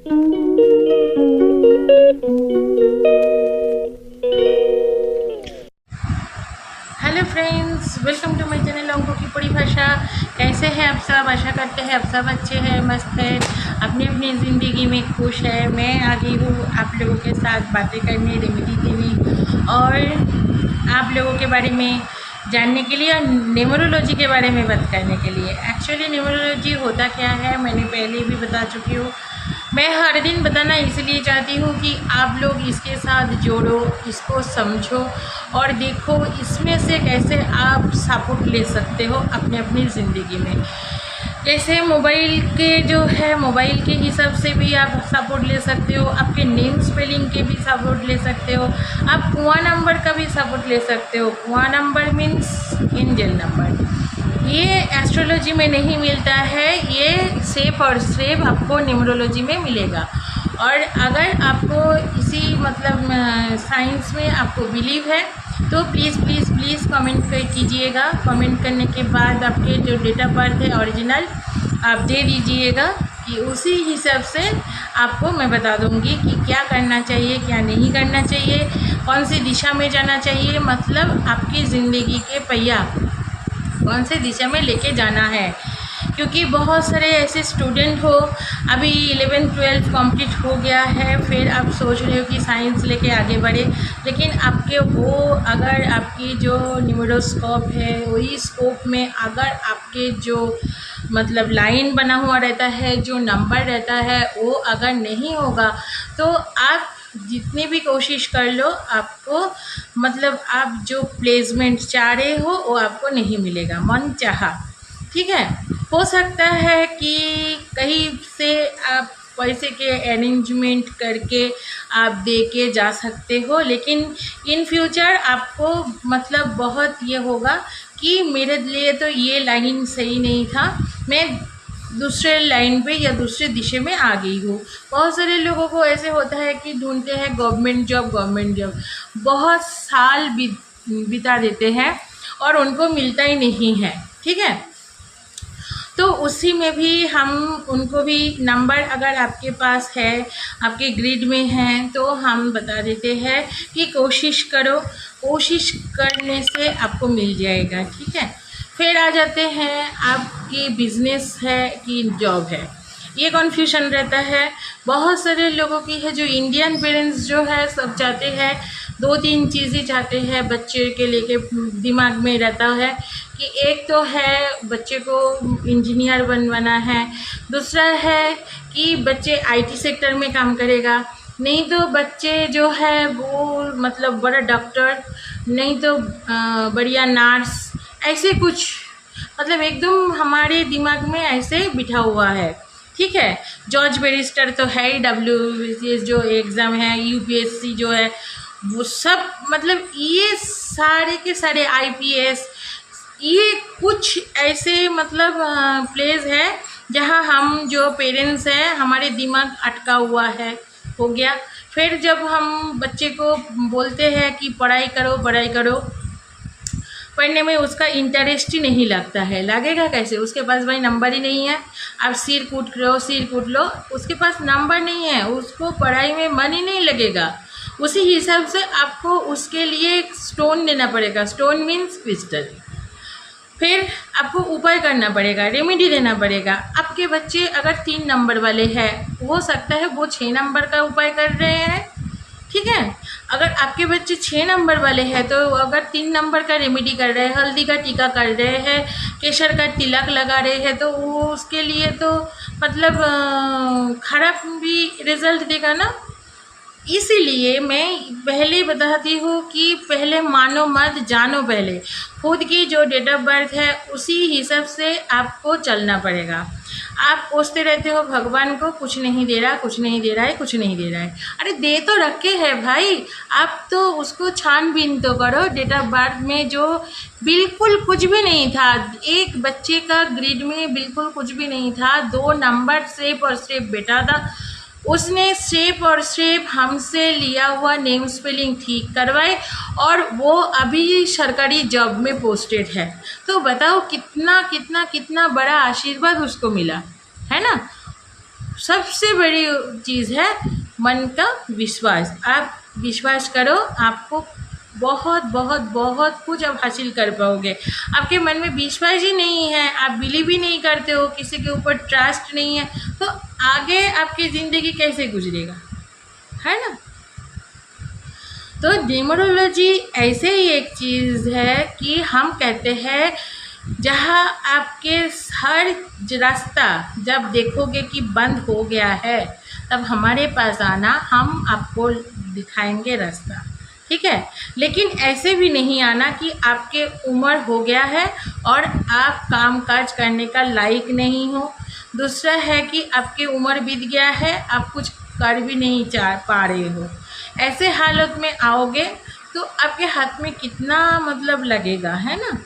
Hello friends, welcome to my channel अंकों की परिभाषा। कैसे हैं आप सब? आशा करते हैं आप सब अच्छे हैं, मस्त है, अपनी अपनी ज़िंदगी में खुश है। मैं आ गई हूँ आप लोगों के साथ बातें करने, रेमेडी देने और आप लोगों के बारे में जानने के लिए और न्यूमरोलॉजी के बारे में बात करने के लिए। एक्चुअली न्यूमरोलॉजी होता क्या है मैंने पहले भी बता चुकी हूँ। मैं हर दिन बताना इसलिए चाहती हूँ कि आप लोग इसके साथ जोड़ो, इसको समझो और देखो इसमें से कैसे आप सपोर्ट ले सकते हो अपने अपनी ज़िंदगी में। जैसे मोबाइल के जो है, मोबाइल के हिसाब से भी आप सपोर्ट ले सकते हो, आपके नेम स्पेलिंग के भी सपोर्ट ले सकते हो, आप कुआं नंबर का भी सपोर्ट ले सकते हो। कुआं नंबर मीन्स एंजल नंबर। ये एस्ट्रोलॉजी में नहीं मिलता है, ये सिर्फ और सिर्फ आपको न्यूमरोलॉजी में मिलेगा। और अगर आपको इसी मतलब साइंस में आपको बिलीव है तो प्लीज़ प्लीज़ प्लीज़ कमेंट कीजिएगा। कमेंट करने के बाद आपके जो डेट ऑफ बर्थ है ओरिजिनल आप दे दीजिएगा कि उसी हिसाब से आपको मैं बता दूंगी कि क्या करना चाहिए, क्या नहीं करना चाहिए, कौन सी दिशा में जाना चाहिए, मतलब आपकी ज़िंदगी के पहिया कौन से दिशा में लेके जाना है। क्योंकि बहुत सारे ऐसे स्टूडेंट हो, अभी 11th-12th कंप्लीट हो गया है, फिर आप सोच रहे हो कि साइंस लेके आगे बढ़े, लेकिन आपके वो अगर आपकी जो न्यूमरोस्कोप है वही स्कोप में अगर आपके जो मतलब लाइन बना हुआ रहता है, जो नंबर रहता है वो अगर नहीं होगा तो आप जितनी भी कोशिश कर लो आपको मतलब आप जो प्लेसमेंट चाह रहे हो वो आपको नहीं मिलेगा मन चाहा। ठीक है, हो सकता है कि कहीं से आप पैसे के अरेंजमेंट करके आप दे के जा सकते हो, लेकिन इन फ्यूचर आपको मतलब बहुत ये होगा कि मेरे लिए तो ये लाइन सही नहीं था, मैं दूसरे लाइन पे या दूसरे दिशा में आ गई हूँ। बहुत सारे लोगों को ऐसे होता है कि ढूंढते हैं गवर्नमेंट जॉब, बहुत साल बिता देते हैं और उनको मिलता ही नहीं है। ठीक है, तो उसी में भी हम उनको भी नंबर अगर आपके पास है, आपके ग्रिड में है, तो हम बता देते हैं कि कोशिश करो, कोशिश करने से आपको मिल जाएगा। ठीक है, फिर आ जाते हैं आपकी बिजनेस है कि जॉब है, ये कन्फ्यूजन रहता है बहुत सारे लोगों की है। जो इंडियन पेरेंट्स जो है सब चाहते हैं, 2-3 चीज़ें चाहते हैं बच्चे के लेके दिमाग में रहता है कि एक तो है बच्चे को इंजीनियर बनवाना है, दूसरा है कि बच्चे आईटी सेक्टर में काम करेगा, नहीं तो बच्चे जो है वो मतलब बड़ा डॉक्टर, नहीं तो बढ़िया नर्स, ऐसे कुछ मतलब एकदम हमारे दिमाग में ऐसे बिठा हुआ है। ठीक है, जॉर्ज बैरिस्टर तो है ही, WBCS जो एग्ज़ाम है, UPSC जो है वो सब, मतलब ये सारे के सारे IPS, ये कुछ ऐसे मतलब प्लेस है जहाँ हम जो पेरेंट्स हैं हमारे दिमाग अटका हुआ है, हो गया। फिर जब हम बच्चे को बोलते हैं कि पढ़ाई करो पढ़ाई करो, पढ़ने में उसका इंटरेस्ट ही नहीं लगता है, लगेगा कैसे? उसके पास भाई नंबर ही नहीं है। आप सिर कूट लो, उसके पास नंबर नहीं है, उसको पढ़ाई में मन ही नहीं लगेगा। उसी हिसाब से आपको उसके लिए स्टोन देना पड़ेगा, स्टोन मीन्स क्रिस्टल। फिर आपको उपाय करना पड़ेगा, रेमेडी देना पड़ेगा। आपके बच्चे अगर 3 नंबर वाले हैं, हो सकता है वो 6 नंबर का उपाय कर रहे हैं। ठीक है, अगर आपके बच्चे 6 नंबर वाले हैं तो अगर 3 नंबर का रेमेडी कर रहे हैं, हल्दी का टीका कर रहे हैं, केसर का तिलक लगा रहे हैं, तो वो उसके लिए तो मतलब खराब भी रिजल्ट देगा ना। इसीलिए मैं पहले बताती हूँ कि पहले मानो मत जानो, पहले खुद की जो डेट ऑफ बर्थ है उसी हिसाब से आपको चलना पड़ेगा। आप पूछते रहते हो भगवान को कुछ नहीं दे रहा, कुछ नहीं दे रहा है, कुछ नहीं दे रहा है। अरे दे तो रखे है भाई, आप तो उसको छानबीन तो करो। डेट ऑफ बर्थ में जो बिल्कुल कुछ भी नहीं था, एक बच्चे का ग्रिड में बिल्कुल कुछ भी नहीं था, 2 नंबर सिर्फ और सिर्फ बेटा था, उसने सिर्फ और सिर्फ हमसे लिया हुआ नेम स्पेलिंग ठीक करवाए और वो अभी सरकारी जॉब में पोस्टेड है। तो बताओ कितना कितना कितना बड़ा आशीर्वाद उसको मिला है ना। सबसे बड़ी चीज़ है मन का विश्वास। आप विश्वास करो, आपको बहुत बहुत बहुत कुछ आप हासिल कर पाओगे। आपके मन में विश्वास ही नहीं है, आप बिलीव ही नहीं करते हो, किसी के ऊपर ट्रस्ट नहीं है, तो आगे आपकी ज़िंदगी कैसे गुजरेगा, है ना। तो न्यूमरोलॉजी ऐसे ही एक चीज़ है कि हम कहते हैं जहाँ आपके हर रास्ता जब देखोगे कि बंद हो गया है, तब हमारे पास आना, हम आपको दिखाएंगे रास्ता, ठीक है। लेकिन ऐसे भी नहीं आना कि आपके उम्र हो गया है और आप काम काज करने का लायक नहीं हो। दूसरा है कि आपकी उम्र बीत गया है, आप कुछ कर भी नहीं पा रहे हो। ऐसे हालत में आओगे तो आपके हाथ में कितना मतलब लगेगा, है ना।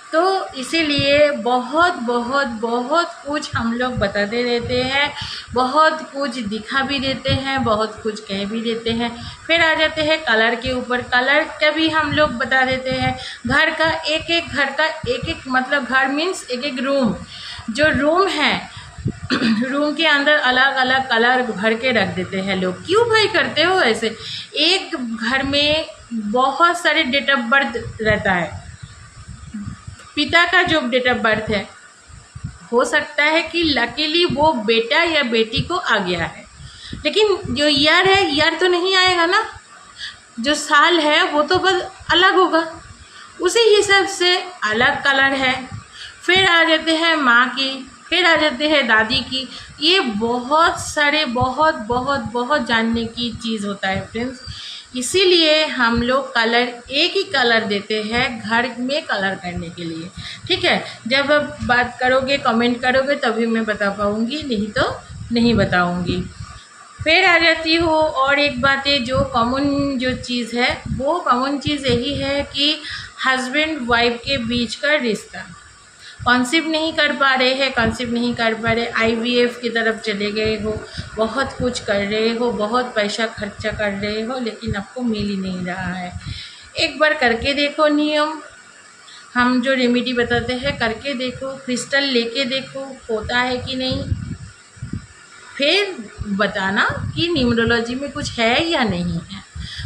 तो इसीलिए बहुत बहुत बहुत कुछ हम लोग बताते रहते हैं, बहुत कुछ दिखा भी देते हैं, बहुत कुछ कह भी देते हैं। फिर आ जाते हैं कलर के ऊपर। कलर का भी हम लोग बता देते हैं। घर का एक एक मतलब घर मीन्स एक एक रूम, जो रूम है रूम के अंदर अलग अलग कलर भर के रख देते हैं लोग। क्यों भाई करते हो ऐसे? एक घर में बहुत सारे डेट ऑफ बर्थ रहता है। पिता का जो डेट ऑफ बर्थ है, हो सकता है कि लकीली वो बेटा या बेटी को आ गया है, लेकिन जो ईयर है, ईयर तो नहीं आएगा ना। जो साल है वो तो बस अलग होगा, उसी हिसाब से अलग कलर है। फिर आ जाते हैं माँ की, फिर आ जाते हैं दादी की। ये बहुत सारे बहुत बहुत बहुत जानने की चीज़ होता है फ्रेंड्स। इसीलिए हम लोग कलर एक ही कलर देते हैं घर में कलर करने के लिए, ठीक है। जब आप बात करोगे, कमेंट करोगे, तभी मैं बता पाऊँगी, नहीं तो नहीं बताऊँगी। फिर आ जाती हो और एक बात है, जो कॉमन जो चीज़ है, वो कॉमन चीज़ यही है कि हस्बैंड वाइफ के बीच का रिश्ता। कंसीव नहीं कर पा रहे हैं, कंसीव नहीं कर पा रहे, आईवीएफ की तरफ चले गए हो, बहुत कुछ कर रहे हो, बहुत पैसा खर्चा कर रहे हो, लेकिन आपको मिल ही नहीं रहा है। एक बार करके देखो नियम, हम जो रेमेडी बताते हैं करके देखो, क्रिस्टल लेके देखो होता है कि नहीं, फिर बताना कि न्यूमरोलॉजी में कुछ है या नहीं है।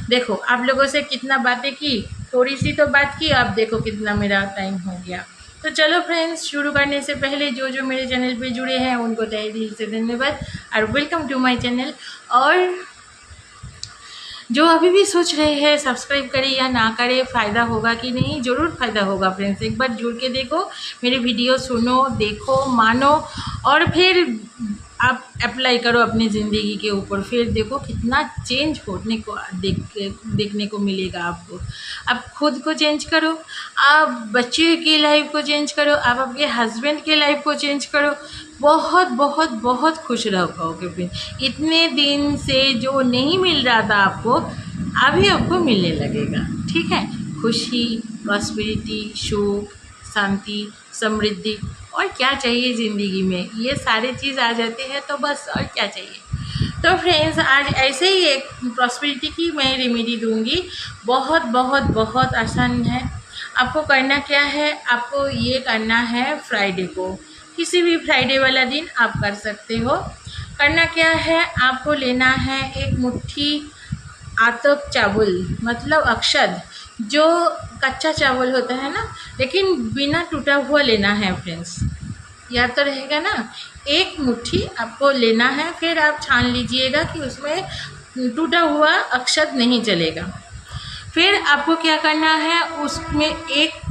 देखो आप लोगों से कितना बातें की, थोड़ी सी तो बात की, आप देखो कितना मेरा टाइम हो गया। तो चलो फ्रेंड्स, शुरू करने से पहले जो जो मेरे चैनल पे जुड़े हैं उनको तहे दिल से धन्यवाद और वेलकम टू माय चैनल। और जो अभी भी सोच रहे हैं सब्सक्राइब करें या ना करें, फ़ायदा होगा कि नहीं, ज़रूर फ़ायदा होगा फ्रेंड्स। एक बार जुड़ के देखो, मेरे वीडियो सुनो, देखो, मानो और फिर आप अप्लाई करो अपनी ज़िंदगी के ऊपर। फिर देखो कितना चेंज होने को देखने को मिलेगा आपको। आप खुद को चेंज करो, आप बच्चे की लाइफ को चेंज करो, आप आपके हस्बैंड की लाइफ को चेंज करो, बहुत बहुत बहुत खुश रह पाओगे। फिर इतने दिन से जो नहीं मिल रहा था आपको, अभी आपको मिलने लगेगा, ठीक है। खुशी, प्रॉस्पेरिटी, सुख, शांति, समृद्धि, और क्या चाहिए ज़िंदगी में, ये सारे चीज़ आ जाते हैं तो बस और क्या चाहिए। तो फ्रेंड्स, आज ऐसे ही एक प्रॉस्पेरिटी की मैं रेमेडी दूंगी। बहुत बहुत बहुत आसान है। आपको करना क्या है, आपको ये करना है फ्राइडे को, किसी भी फ्राइडे वाला दिन आप कर सकते हो। करना क्या है, आपको लेना है एक मुट्ठी आतप चावल, मतलब अक्षत, जो कच्चा चावल होता है ना, लेकिन बिना टूटा हुआ लेना है फ्रेंड्स, याद तो रहेगा ना। एक मुट्ठी आपको लेना है, फिर आप छान लीजिएगा कि उसमें टूटा हुआ अक्षत नहीं चलेगा। फिर आपको क्या करना है, उसमें एक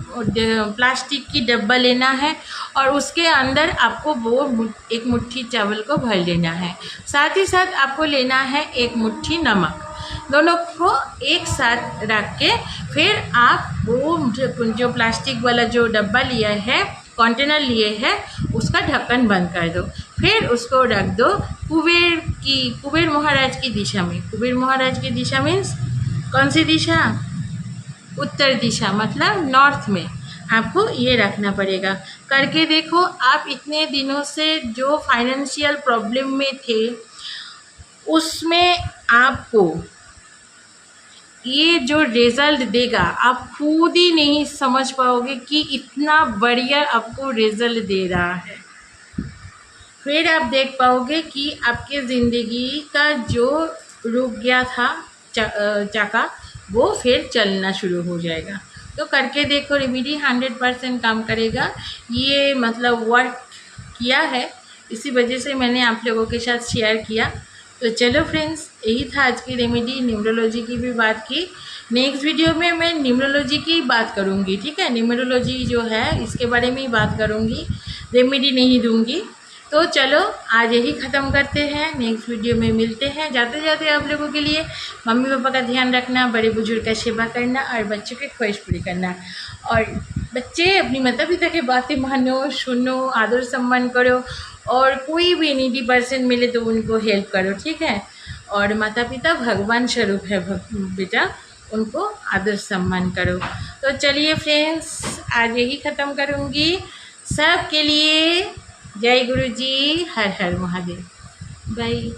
प्लास्टिक की डब्बा लेना है और उसके अंदर आपको वो एक मुट्ठी चावल को भर लेना है। साथ ही साथ आपको लेना है एक मुट्ठी नमक। दोनों को एक साथ रख के फिर आप वो जो प्लास्टिक वाला जो डब्बा लिया है, कंटेनर लिए है, उसका ढक्कन बंद कर दो। फिर उसको रख दो कुबेर महाराज की दिशा में। कुबेर महाराज की दिशा मीन्स कौन सी दिशा? उत्तर दिशा, मतलब नॉर्थ में आपको ये रखना पड़ेगा। करके देखो, आप इतने दिनों से जो फाइनेंशियल प्रॉब्लम में थे, उसमें आपको ये जो रिज़ल्ट देगा, आप खुद ही नहीं समझ पाओगे कि इतना बढ़िया आपको रिज़ल्ट दे रहा है। फिर आप देख पाओगे कि आपके ज़िंदगी का जो रुक गया था चाका, वो फिर चलना शुरू हो जाएगा। तो करके देखो, रेमेडी 100% काम करेगा। ये मतलब वर्क किया है, इसी वजह से मैंने आप लोगों के साथ शेयर किया। तो चलो फ्रेंड्स, यही था आज की रेमेडी। न्यूमरोलॉजी की भी बात की। नेक्स्ट वीडियो में मैं न्यूमरोलॉजी की बात करूँगी, ठीक है। न्यूमरोलॉजी जो है इसके बारे में ही बात करूँगी, रेमेडी नहीं दूँगी। तो चलो आज यही ख़त्म करते हैं, नेक्स्ट वीडियो में मिलते हैं। जाते जाते आप लोगों के लिए मम्मी पापा का ध्यान रखना, बड़े बुजुर्ग का सेवा करना और बच्चों की ख्वाहिश पूरी करना। और बच्चे अपनी माता पिता की बातें मानो, सुनो, आदर सम्मान करो, और कोई भी नीडी पर्सन मिले तो उनको हेल्प करो, ठीक है। और माता पिता भगवान स्वरूप है बेटा, उनको आदर सम्मान करो। तो चलिए फ्रेंड्स, आज यही ख़त्म करूँगी। सबके लिए जय गुरु जी, हर हर महादेव। बाय।